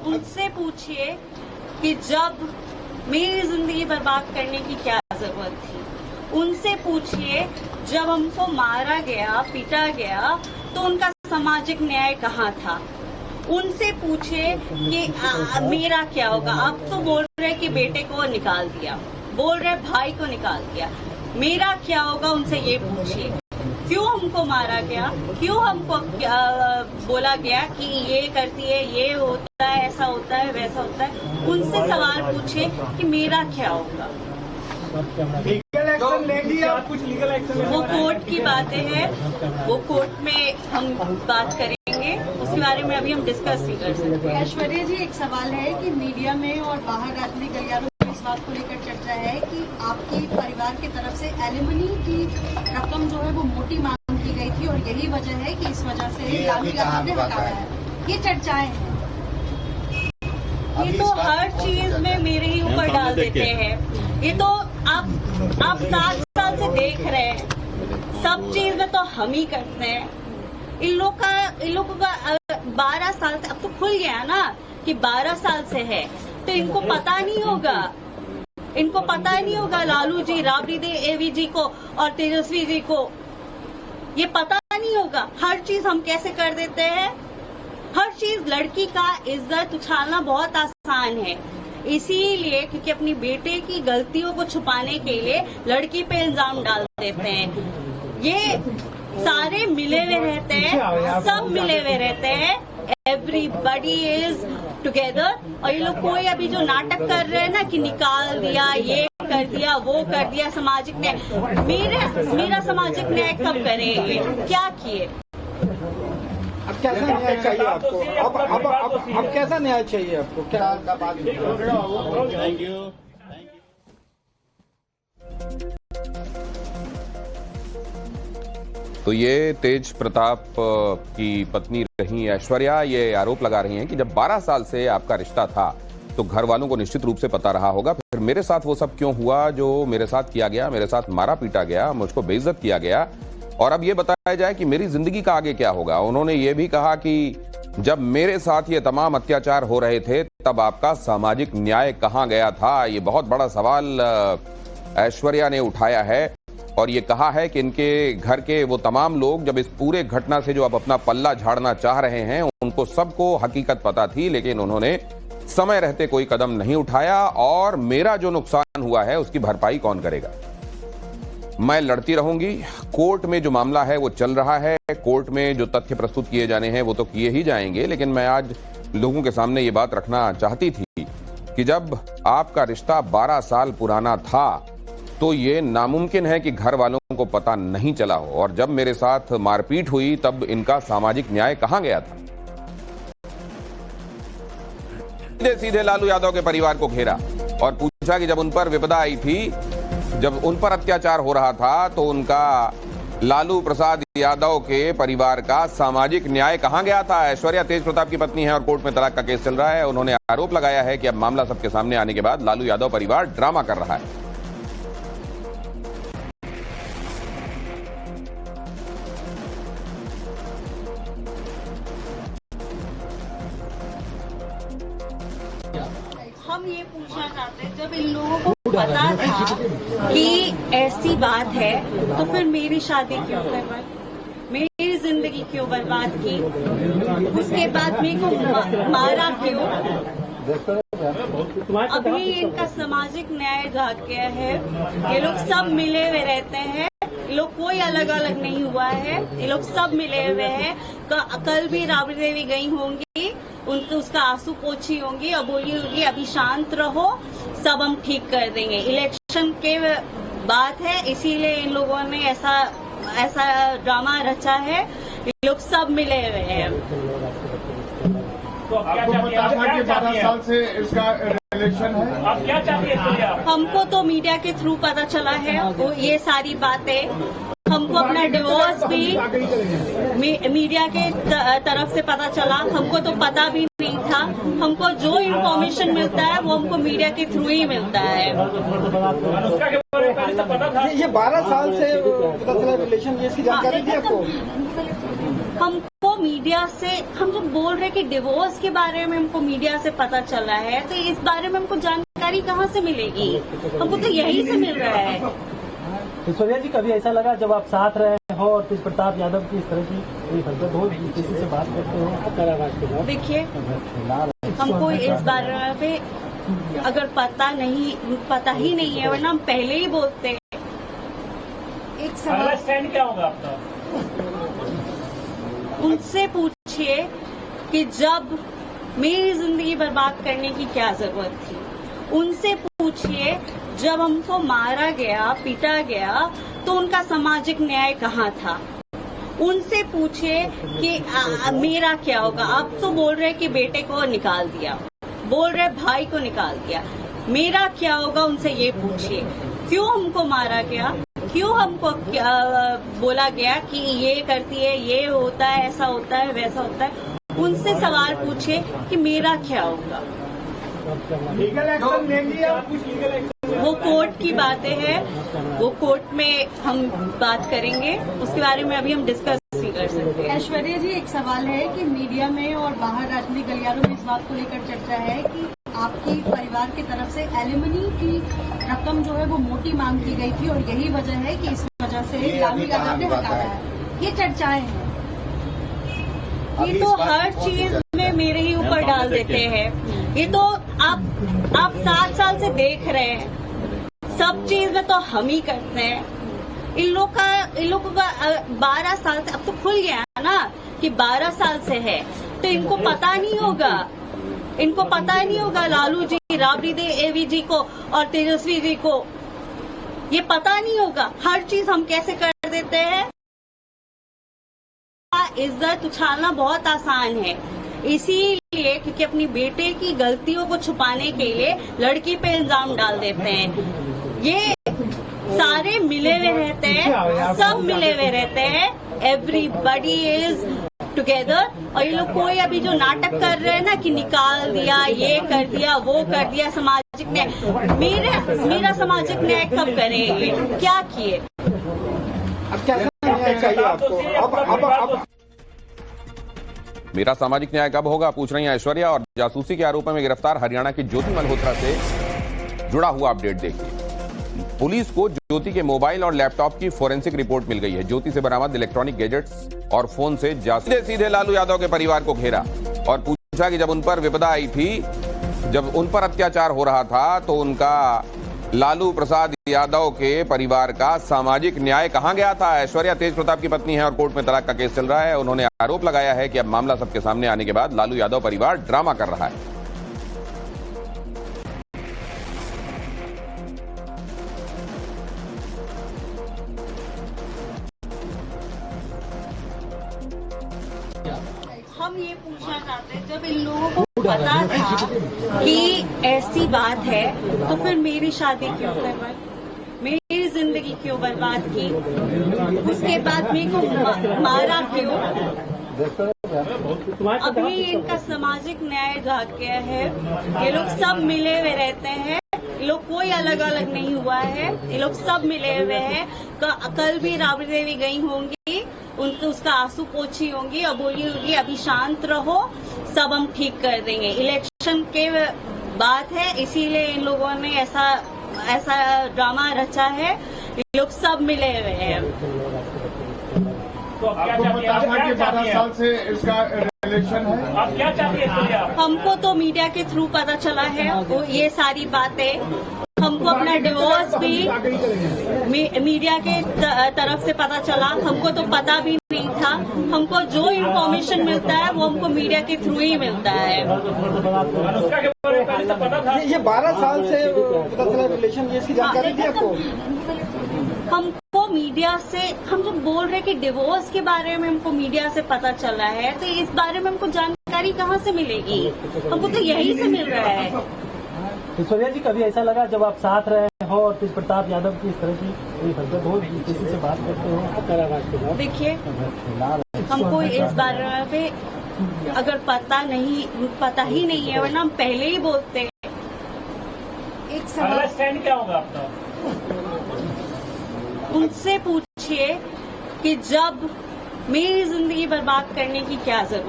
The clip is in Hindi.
उनसे पूछिए कि जब मेरी जिंदगी बर्बाद करने की क्या जरूरत थी। उनसे पूछिए जब हमको मारा गया, पीटा गया, तो उनका सामाजिक न्याय कहाँ था। उनसे पूछे कि मेरा क्या होगा। अब तो बोल रहे कि बेटे को निकाल दिया, बोल रहे भाई को निकाल दिया, मेरा क्या होगा उनसे ये पूछिए। क्यों हमको मारा गया, क्यों हमको बोला गया कि ये करती है, ये होता है, ऐसा होता है, वैसा होता है। उनसे सवाल पूछे कि मेरा क्या होगा। लीगल एक्शन ले लिया, कुछ लीगल एक्शन वो कोर्ट की बातें हैं, वो कोर्ट में हम बात करेंगे, उसके बारे में अभी हम डिस्कस नहीं कर सकते। ऐश्वर्या जी, एक सवाल है कि मीडिया में और बाहर राजनीतिक गलियारों में इस बात को लेकर चर्चा है कि आपकी परिवार की तरफ से एलिमनी की रकम जो है वो मोटी मांग की गई थी और यही वजह है कि इस वजह से लालू यादव ने हटाया है। ये चर्चाएं हैं। ये तो हर चीज में मेरे ही ऊपर डाल देते हैं। ये तो आप 7 साल से देख रहे हैं, सब चीज में तो हम ही करते हैं। इन लोगों का 12 साल से, अब तो खुल गया ना कि 12 साल से है, तो इनको पता नहीं होगा, इनको पता नहीं होगा लालू जी, राबड़ी देवी जी को और तेजस्वी जी को ये पता नहीं होगा। हर चीज हम कैसे कर देते हैं, हर चीज। लड़की का इज्जत उछालना बहुत आसान है, इसीलिए क्योंकि अपनी बेटे की गलतियों को छुपाने के लिए लड़की पे इल्जाम डाल देते हैं। ये सारे मिले हुए रहते हैं, सब मिले हुए रहते हैं, एवरीबडी इज टुगेदर। और ये लोग कोई अभी जो नाटक कर रहे हैं ना कि निकाल दिया, ये कर दिया, वो कर दिया, सामाजिक न्याय, मेरा सामाजिक न्याय कब करेंगे, क्या किए। अब कैसा न्याय चाहिए आपको? अब कैसा न्याय चाहिए आपको? क्या थैंक यू। तो ये तेज प्रताप की पत्नी रही ऐश्वर्या, ये आरोप लगा रही हैं कि जब 12 साल से आपका रिश्ता था तो घर वालों को निश्चित रूप से पता रहा होगा, फिर मेरे साथ वो सब क्यों हुआ जो मेरे साथ किया गया, मेरे साथ मारा पीटा गया, मुझको बेइज्जत किया गया, और अब ये बताया जाए कि मेरी जिंदगी का आगे क्या होगा। उन्होंने ये भी कहा कि जब मेरे साथ ये तमाम अत्याचार हो रहे थे तब आपका सामाजिक न्याय कहां गया था। ये बहुत बड़ा सवाल ऐश्वर्या ने उठाया है और ये कहा है कि इनके घर के वो तमाम लोग जब इस पूरे घटना से जो अब अपना पल्ला झाड़ना चाह रहे हैं, उनको सबको हकीकत पता थी, लेकिन उन्होंने समय रहते कोई कदम नहीं उठाया। और मेरा जो नुकसान हुआ है उसकी भरपाई कौन करेगा। मैं लड़ती रहूंगी, कोर्ट में जो मामला है वो चल रहा है, कोर्ट में जो तथ्य प्रस्तुत किए जाने हैं वो तो किए ही जाएंगे, लेकिन मैं आज लोगों के सामने ये बात रखना चाहती थी कि जब आपका रिश्ता 12 साल पुराना था तो ये नामुमकिन है कि घर वालों को पता नहीं चला हो, और जब मेरे साथ मारपीट हुई तब इनका सामाजिक न्याय कहां गया था। सीधे सीधे लालू यादव के परिवार को घेरा और पूछा कि जब उन पर विपदा आई थी, जब उन पर अत्याचार हो रहा था, तो उनका लालू प्रसाद यादव के परिवार का सामाजिक न्याय कहां गया था। ऐश्वर्या तेज प्रताप की पत्नी है और कोर्ट में तलाक का केस चल रहा है। उन्होंने आरोप लगाया है कि अब मामला सबके सामने आने के बाद लालू यादव परिवार ड्रामा कर रहा है। हम ये पूछना चाहते हैं, जब इन लोगों को पता था कि ऐसी बात है तो फिर मेरी शादी क्यों करवाई, मेरी जिंदगी क्यों बर्बाद की, उसके बाद मेरे को मारा क्यों। अभी इनका सामाजिक न्याय जाग गया है, ये लोग सब मिले हुए रहते हैं, ये लोग कोई अलग अलग नहीं हुआ है, ये लोग सब मिले हुए हैं। कल भी राबड़ी देवी गई होंगी, उनको उसका आंसू पोछी होंगी और बोली होगी अभी शांत रहो, सब हम ठीक कर देंगे। इलेक्शन के बात है, इसीलिए इन लोगों ने ऐसा ड्रामा रचा है। ये लोग सब मिले हुए हैं। तो आपको पता था कि 12 साल से इसका रिलेशन है, आप क्या चाहते हैं? हमको तो मीडिया के थ्रू पता चला है वो ये सारी बातें। हमको अपना डिवोर्स भी मीडिया के तरफ से पता चला, हमको तो पता भी नहीं था। हमको जो इन्फॉर्मेशन मिलता है वो हमको मीडिया के थ्रू ही मिलता है। ये 12 साल से पता चला रिलेशन, इसकी जानकारी थी आपको? हमको मीडिया से, हम जब बोल रहे कि डिवोर्स के बारे में हमको मीडिया से पता चला है, तो इस बारे में हमको जानकारी कहाँ से मिलेगी? हमको तो यही से मिल रहा है। ऐश्वर्या जी, कभी ऐसा लगा जब आप साथ रहे हो और तेज प्रताप यादव की इस तरह की कोई हरकत हो, किसी से बात करते हो? देखिए, हमको इस बारे में अगर पता ही नहीं है, वरना हम पहले ही बोलते हैं। एक सवाल स्टैंड क्या होगा आपका? उनसे पूछिए कि जब मेरी जिंदगी बर्बाद करने की क्या जरूरत थी। उनसे पूछिए जब हमको मारा गया, पीटा गया, तो उनका सामाजिक न्याय कहाँ था। उनसे पूछिए कि मेरा क्या होगा। आप तो बोल रहे कि बेटे को निकाल दिया, बोल रहे भाई को निकाल दिया, मेरा क्या होगा? उनसे ये पूछिए क्यों हमको मारा गया, क्यों हमको बोला गया कि ये करती है, ये होता है, ऐसा होता है, वैसा होता है। उनसे सवाल पूछिए कि मेरा क्या होगा। लीगल एक्शन लेंगी आप? कुछ लीगल एक्शन? वो कोर्ट की बातें हैं, वो कोर्ट में हम बात करेंगे, उसके बारे में अभी हम डिस्कस नहीं कर सकते। ऐश्वर्या जी, एक सवाल है कि मीडिया में और बाहर राजनीतिक गलियारों में इस बात को लेकर चर्चा है कि आपकी परिवार की तरफ से एलिमनी की रकम जो है वो मोटी मांग की गई थी और यही वजह है कि इस वजह से लालू यादव ने हटाया है। ये चर्चाएं हैं। ये तो हर चीज में मेरे ही ऊपर डाल देते हैं। ये तो आप 7 साल से देख रहे हैं, सब चीज में तो हम ही करते हैं। इन लोगों का 12 साल से, अब तो खुल गया ना कि 12 साल से है, तो इनको पता नहीं होगा, इनको पता नहीं होगा लालू जी, राबड़ी देवी जी को और तेजस्वी जी को ये पता नहीं होगा हर चीज हम कैसे कर देते हैं। इज्जत उछालना बहुत आसान है, इसीलिए क्योंकि अपनी बेटे की गलतियों को छुपाने के लिए लड़की पे इल्जाम डाल देते हैं। ये सारे मिले हुए रहते हैं, सब मिले हुए रहते हैं, एवरीबडी इज टुगेदर। और ये लोग कोई अभी जो नाटक कर रहे हैं ना कि निकाल दिया, ये कर दिया, वो कर दिया, सामाजिक न्याय, मेरा सामाजिक न्याय कब करेंगे? क्या किए? अब कैसा न्याय चाहिए आपको? अब मेरा सामाजिक न्याय कब होगा, पूछ रही हैं ऐश्वर्या। और जासूसी के आरोप में गिरफ्तार हरियाणा की ज्योति मल्होत्रा से जुड़ा हुआ अपडेट देखिए। पुलिस को ज्योति के मोबाइल और लैपटॉप की फोरेंसिक रिपोर्ट मिल गई है। ज्योति से बरामद इलेक्ट्रॉनिक गैजेट्स और फोन से सीधे लालू यादव के परिवार को घेरा और पूछा कि जब उन पर विपदा आई थी, जब उन पर अत्याचार हो रहा था, तो उनका लालू प्रसाद यादव के परिवार का सामाजिक न्याय कहां गया था। ऐश्वर्या तेज प्रताप की पत्नी है और कोर्ट में तलाक का केस चल रहा है। उन्होंने आरोप लगाया है कि अब मामला सबके सामने आने के बाद लालू यादव परिवार ड्रामा कर रहा है। हम ये पूछना चाहते हैं, जब इन लोगों को पता था कि ऐसी बात है, तो फिर मेरी शादी क्यों करवाई, मेरी जिंदगी क्यों बर्बाद की, उसके बाद मेरे को मारा क्यों? अभी इनका सामाजिक न्याय जाग गया है। ये लोग सब मिले हुए रहते हैं, ये लोग कोई अलग अलग नहीं हुआ है, ये लोग सब मिले हुए हैं। कल भी राबड़ी देवी गई होंगी, उसका आंसू पोछी होंगी और बोली होगी अभी शांत रहो, सब हम ठीक कर देंगे। इलेक्शन के बात है, इसीलिए इन लोगों ने ऐसा ड्रामा रचा है। ये लोग सब मिले हुए हैं। तो आपको पता था कि 12 साल से इसका रिलेशन है? आप क्या चाहते हैं? हमको तो मीडिया के थ्रू पता चला है वो ये सारी बातें। हमको अपना डिवोर्स भी मीडिया के तरफ से पता चला, हमको तो पता भी नहीं था। हमको जो इन्फॉर्मेशन मिलता है वो हमको मीडिया के थ्रू ही मिलता है। ये 12 साल से पता चला रिलेशन, ये इसकी जानकारी थी आपको? हमको मीडिया से, हम जब बोल रहे कि डिवोर्स के बारे में हमको मीडिया से पता चला है, तो इस बारे में हमको जानकारी कहाँ से मिलेगी? हमको तो यही से मिल रहा है। ऐश्वर्या जी, कभी ऐसा लगा जब आप साथ रहे हो और तेज प्रताप यादव की इस तरह की कोई हरकत हो, किसी से बात करते हो? देखिए, हमको इस बारे में अगर पता ही नहीं है, वरना हम पहले ही बोलते हैं। एक सवाल स्टैंड क्या होगा आपका? उनसे पूछिए कि जब मेरी जिंदगी बर्बाद करने की क्या जरूरत